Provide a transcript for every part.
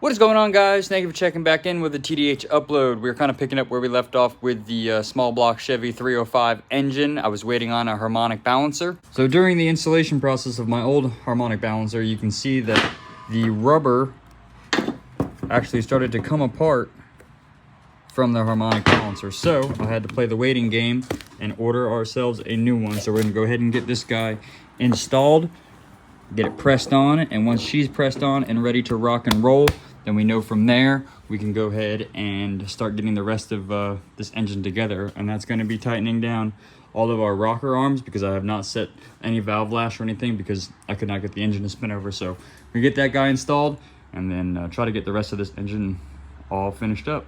What is going on, guys? Thank you for checking back in with the TDH upload. We're kind of picking up where we left off with the small block Chevy 305 engine. I was waiting on a harmonic balancer. So during the installation process of my old harmonic balancer, you can see that the rubber actually started to come apart from the harmonic balancer. So I had to play the waiting game and order ourselves a new one. So we're gonna go ahead and get this guy installed, get it pressed on, and once she's pressed on and ready to rock and roll, then we know from there we can go ahead and start getting the rest of this engine together. And that's going to be tightening down all of our rocker arms, because I have not set any valve lash or anything because I could not get the engine to spin over. So we get that guy installed and then try to get the rest of this engine all finished up.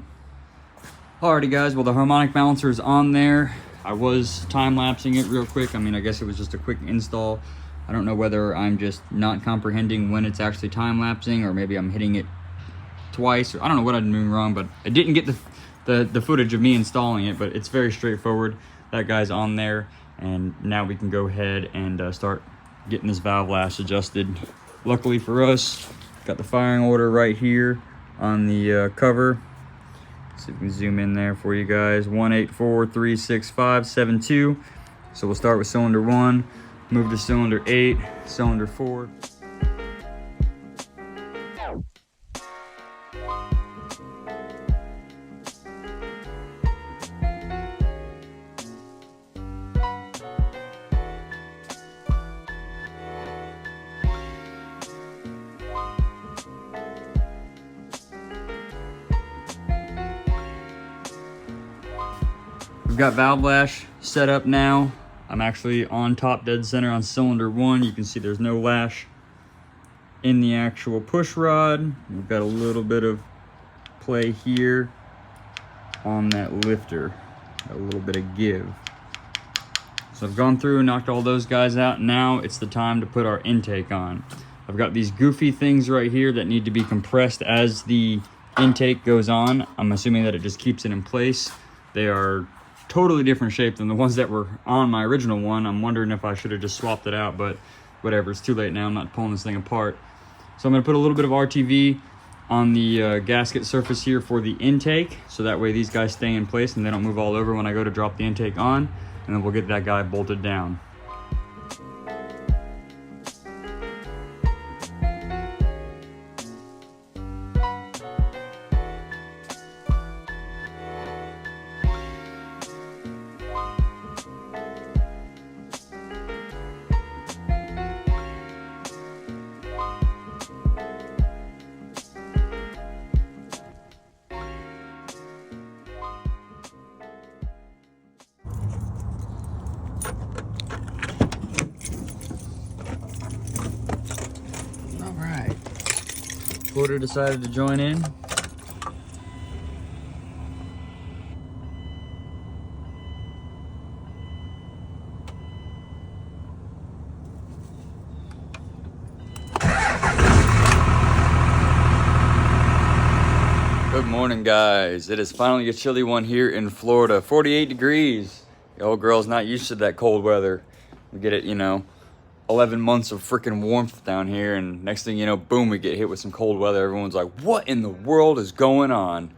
Alrighty guys, well, the harmonic balancer is on there. I was time-lapsing it real quick. I mean, I guess it was just a quick install. I don't know whether I'm just not comprehending when it's actually time-lapsing, or maybe I'm hitting it twice, or I don't know what I'm doing wrong, but I didn't get the footage of me installing it. But it's very straightforward. That guy's on there, and now we can go ahead and start getting this valve lash adjusted. Luckily for us, got the firing order right here on the cover. See if we can zoom in there for you guys. 184366572. So we'll start with cylinder 1, move to cylinder 8, cylinder 4. We've got valve lash set up now. I'm actually on top dead center on cylinder 1. You can see there's no lash in the actual push rod. We've got a little bit of play here on that lifter, a little bit of give. So I've gone through and knocked all those guys out. Now it's the time to put our intake on. I've got these goofy things right here that need to be compressed as the intake goes on. I'm assuming that it just keeps it in place. They are totally different shape than the ones that were on my original one. I'm wondering if I should have just swapped it out, but whatever, it's too late now. I'm not pulling this thing apart. So I'm going to put a little bit of RTV on the gasket surface here for the intake, so that way these guys stay in place and they don't move all over when I go to drop the intake on, and then we'll get that guy bolted down. Porter decided to join in. Good morning, guys. It is finally a chilly one here in Florida. 48 degrees. The old girl's not used to that cold weather. We get it, 11 months of freaking warmth down here, and next thing you know, boom, we get hit with some cold weather. Everyone's like, what in the world is going on?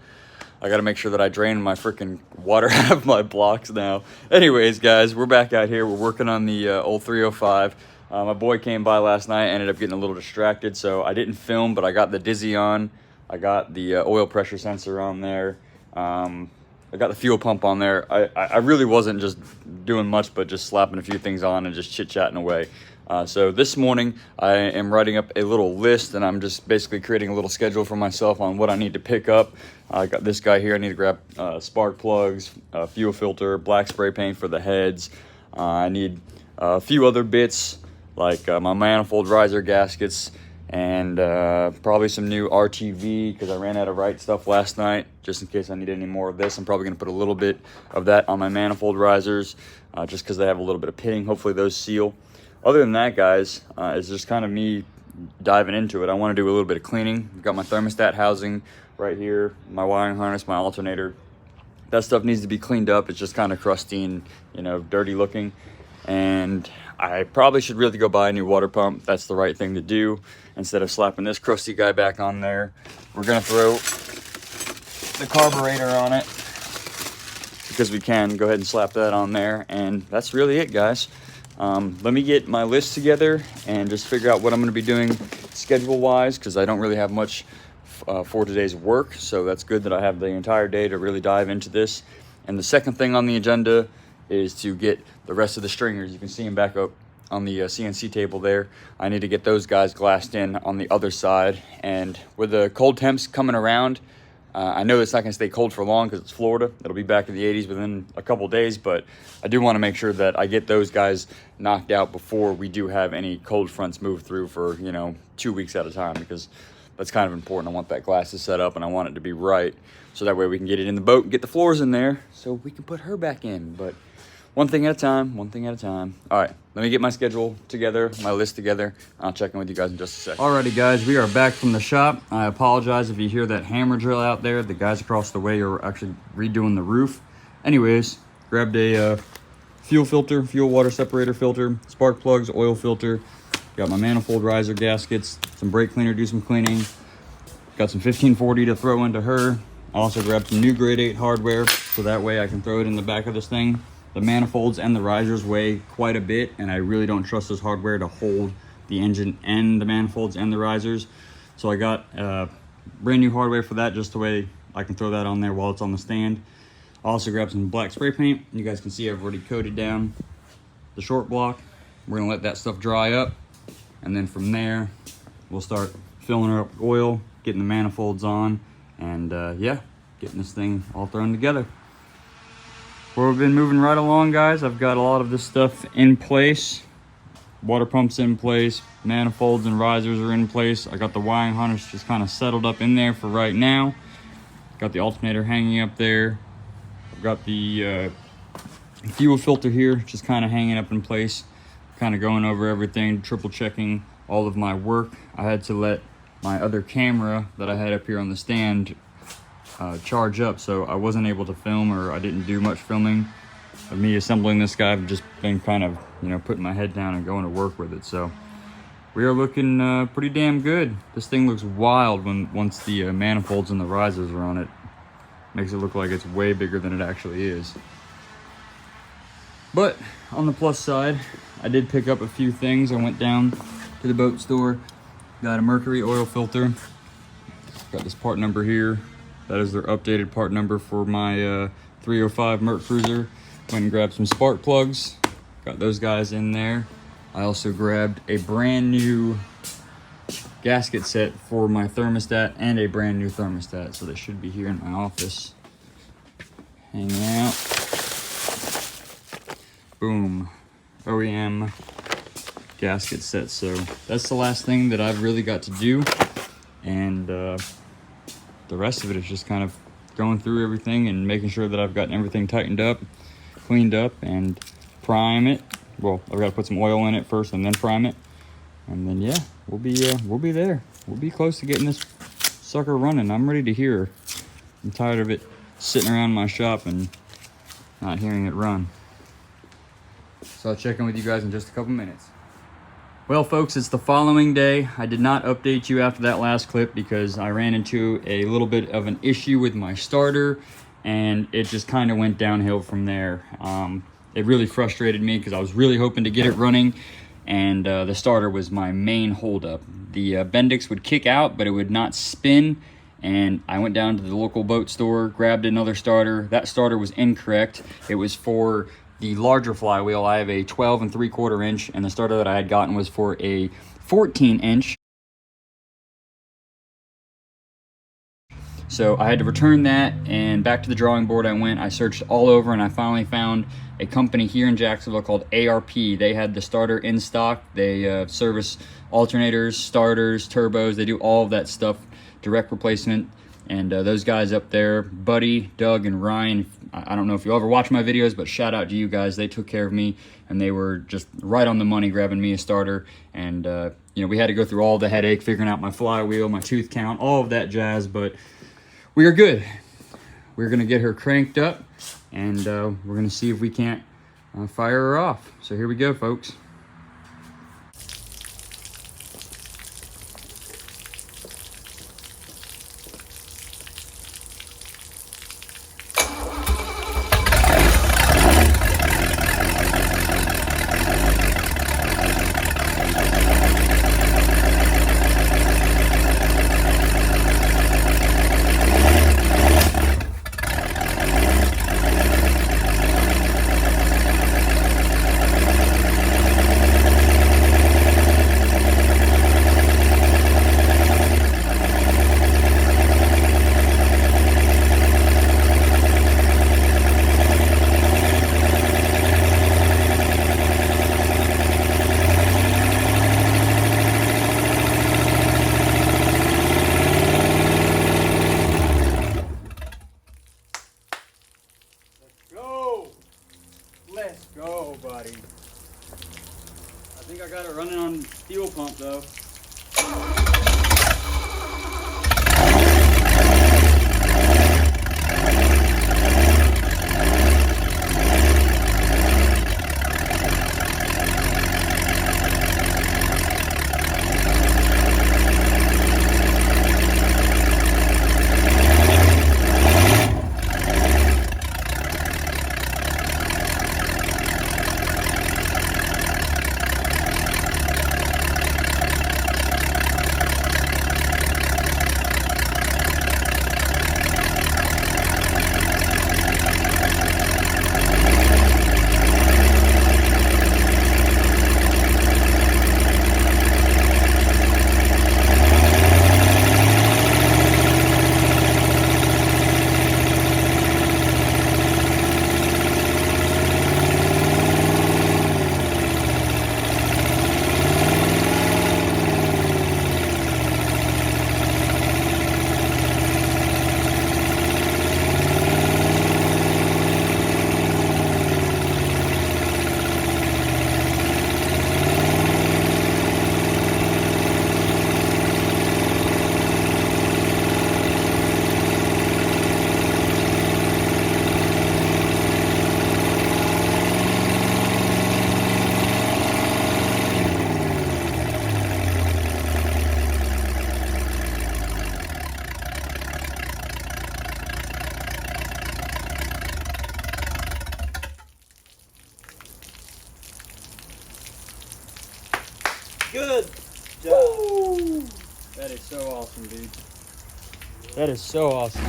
I gotta make sure that I drain my freaking water out of my blocks now. Anyways, guys, we're back out here. We're working on the old 305. My boy came by last night, ended up getting a little distracted, so I didn't film, but I got the dizzy on. I got the oil pressure sensor on there. I got the fuel pump on there. I really wasn't just doing much, but just slapping a few things on and just chit-chatting away. So this morning I am writing up a little list, and I'm just basically creating a little schedule for myself on what I need to pick up. I got this guy here. I need to grab spark plugs, fuel filter, black spray paint for the heads. I need a few other bits like my manifold riser gaskets, and probably some new RTV, because I ran out of right stuff last night. Just in case I need any more of this, I'm probably going to put a little bit of that on my manifold risers, just because they have a little bit of pitting. Hopefully those seal. Other than that, guys, it's just kind of me diving into it. I want to do a little bit of cleaning. I've got my thermostat housing right here, my wiring harness, my alternator. That stuff needs to be cleaned up. It's just kind of crusty and, dirty looking. And I probably should really go buy a new water pump. That's the right thing to do, instead of slapping this crusty guy back on there. we're gonna throw the carburetor on it because we can. Go ahead and slap that on there, and that's really it, guys. Let me get my list together and just figure out what I'm gonna be doing schedule-wise, because I don't really have much for today's work, so that's good that I have the entire day to really dive into this. And the second thing on the agenda is to get the rest of the stringers. You can see them back up on the CNC table there. I need to get those guys glassed in on the other side. And with the cold temps coming around, I know it's not going to stay cold for long because it's Florida. It'll be back in the 80s within a couple days, but I do want to make sure that I get those guys knocked out before we do have any cold fronts move through for, 2 weeks at a time, because that's kind of important. I want that glass to set up, and I want it to be right, so that way we can get it in the boat and get the floors in there so we can put her back in. But one thing at a time, one thing at a time. All right, let me get my schedule together, my list together. I'll check in with you guys in just a second. Alrighty, guys, we are back from the shop. I apologize if you hear that hammer drill out there. The guys across the way are actually redoing the roof. Anyways, grabbed a fuel filter, fuel water separator filter, spark plugs, oil filter. Got my manifold riser gaskets, some brake cleaner, do some cleaning. Got some 1540 to throw into her. I also grabbed some new grade 8 hardware, so that way I can throw it in the back of this thing. The manifolds and the risers weigh quite a bit, and I really don't trust this hardware to hold the engine and the manifolds and the risers. So I got brand new hardware for that, just the way I can throw that on there while it's on the stand. I also grabbed some black spray paint. You guys can see I've already coated down the short block. We're gonna let that stuff dry up, and then from there, we'll start filling her up with oil, getting the manifolds on, and yeah, getting this thing all thrown together. Well, we've been moving right along, guys. I've got a lot of this stuff in place. Water pumps in place, manifolds and risers are in place. I got the wiring harness just kind of settled up in there for right now. Got the alternator hanging up there. I've got the fuel filter here just kind of hanging up in place, kind of going over everything, triple checking all of my work. I had to let my other camera that I had up here on the stand charge up, so I wasn't able to film, or I didn't do much filming of me assembling this guy. I've just been kind of, putting my head down and going to work with it. So we are looking pretty damn good. This thing looks wild once the manifolds and the risers are on it. Makes it look like it's way bigger than it actually is. But on the plus side, I did pick up a few things. I went down to the boat store, got a Mercury oil filter, got this part number here. That is their updated part number for my 305 MERCRUISER. Went and grabbed some spark plugs, got those guys in there. I also grabbed a brand new gasket set for my thermostat and a brand new thermostat, so they should be here in my office hanging out. Boom, OEM gasket set. So that's the last thing that I've really got to do, and the rest of it is just kind of going through everything and making sure that I've gotten everything tightened up, cleaned up, and prime it. Well, I've got to put some oil in it first and then prime it, and then yeah, we'll be there. We'll be close to getting this sucker running. I'm ready to hear her. I'm tired of it sitting around my shop and not hearing it run. So I'll check in with you guys in just a couple minutes. Well, folks, it's the following day. I did not update you after that last clip because I ran into a little bit of an issue with my starter, and it just kind of went downhill from there. It really frustrated me because I was really hoping to get it running, and the starter was my main holdup. The Bendix would kick out, but it would not spin, and I went down to the local boat store, grabbed another starter. That starter was incorrect. It was for the larger flywheel. I have a 12 3/4 inch, and the starter that I had gotten was for a 14 inch. So I had to return that, and back to the drawing board I went. I searched all over, and I finally found a company here in Jacksonville called ARP. They had the starter in stock. They service alternators, starters, turbos. They do all of that stuff, direct replacement. And those guys up there, Buddy, Doug, and Ryan, I don't know if you ever watch my videos, but shout out to you guys. They took care of me, and they were just right on the money grabbing me a starter. And, we had to go through all the headache, figuring out my flywheel, my tooth count, all of that jazz, but we are good. We're going to get her cranked up, and we're going to see if we can't fire her off. So here we go, folks. though. Good job. Woo! That is so awesome, dude. That is so awesome.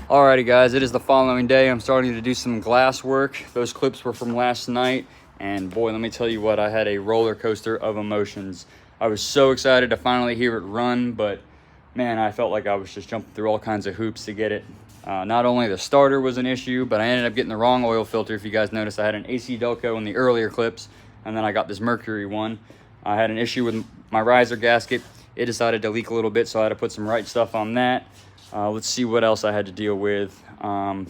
Alrighty guys, it is the following day. I'm starting to do some glass work. Those clips were from last night, and boy, let me tell you what, I had a roller coaster of emotions. I was so excited to finally hear it run, but man, I felt like I was just jumping through all kinds of hoops to get it. Not only the starter was an issue, but I ended up getting the wrong oil filter. If you guys noticed, I had an AC Delco in the earlier clips, and then I got this Mercury one. I had an issue with my riser gasket. It decided to leak a little bit, so I had to put some right stuff on that. Let's see what else I had to deal with. I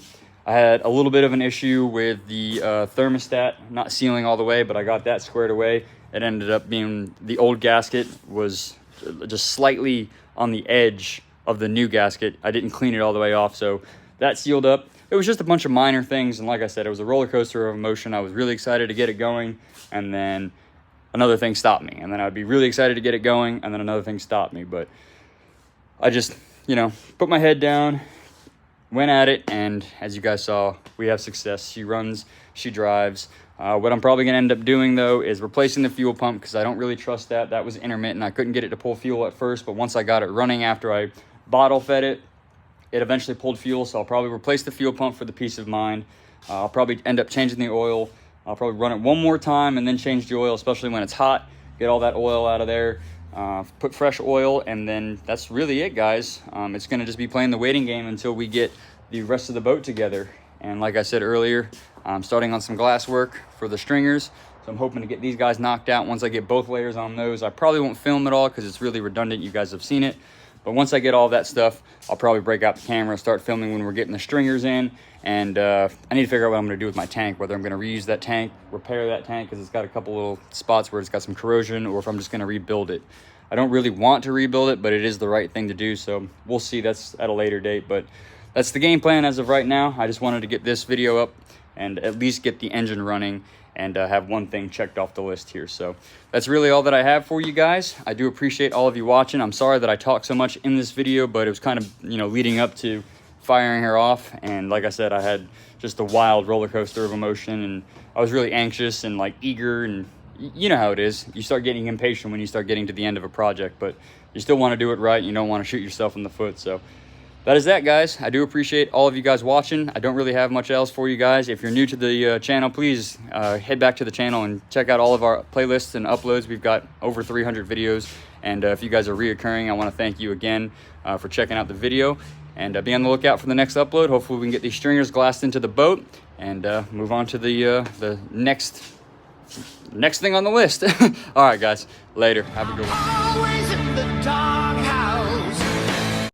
had a little bit of an issue with the thermostat not sealing all the way, but I got that squared away. It ended up being the old gasket was just slightly on the edge of the new gasket. I didn't clean it all the way off, so that sealed up. It was just a bunch of minor things, and like I said, it was a roller coaster of emotion. I was really excited to get it going, and then another thing stopped me. And then I'd be really excited to get it going, and then another thing stopped me. But I just, put my head down, went at it, and as you guys saw, we have success. She runs, she drives. What I'm probably going to end up doing, though, is replacing the fuel pump because I don't really trust that. That was intermittent. I couldn't get it to pull fuel at first, but once I got it running after I bottle fed it, it eventually pulled fuel, so I'll probably replace the fuel pump for the peace of mind. I'll probably end up changing the oil. I'll probably run it one more time and then change the oil, especially when it's hot. Get all that oil out of there. Put fresh oil, and then that's really it, guys. It's going to just be playing the waiting game until we get the rest of the boat together. And like I said earlier, I'm starting on some glass work for the stringers, so I'm hoping to get these guys knocked out. Once I get both layers on those, I probably won't film it all because it's really redundant. You guys have seen it. But once I get all that stuff, I'll probably break out the camera, start filming when we're getting the stringers in. And I need to figure out what I'm going to do with my tank, whether I'm going to reuse that tank, repair that tank because it's got a couple little spots where it's got some corrosion, or if I'm just going to rebuild it. I don't really want to rebuild it, but it is the right thing to do, so we'll see. That's at a later date, but that's the game plan as of right now. I just wanted to get this video up and at least get the engine running and have one thing checked off the list here. So that's really all that I have for you guys. I do appreciate all of you watching. I'm sorry that I talked so much in this video, but it was kind of, leading up to firing her off. And like I said, I had just a wild roller coaster of emotion, and I was really anxious and eager, and you know how it is. You start getting impatient when you start getting to the end of a project, but you still want to do it right. You don't want to shoot yourself in the foot. So that is that, guys. I do appreciate all of you guys watching. I don't really have much else for you guys. If you're new to the channel, please head back to the channel and check out all of our playlists and uploads. We've got over 300 videos. And if you guys are reoccurring, I want to thank you again for checking out the video. And be on the lookout for the next upload. Hopefully we can get these stringers glassed into the boat and move on to the next thing on the list. All right, guys. Later. Have a good one.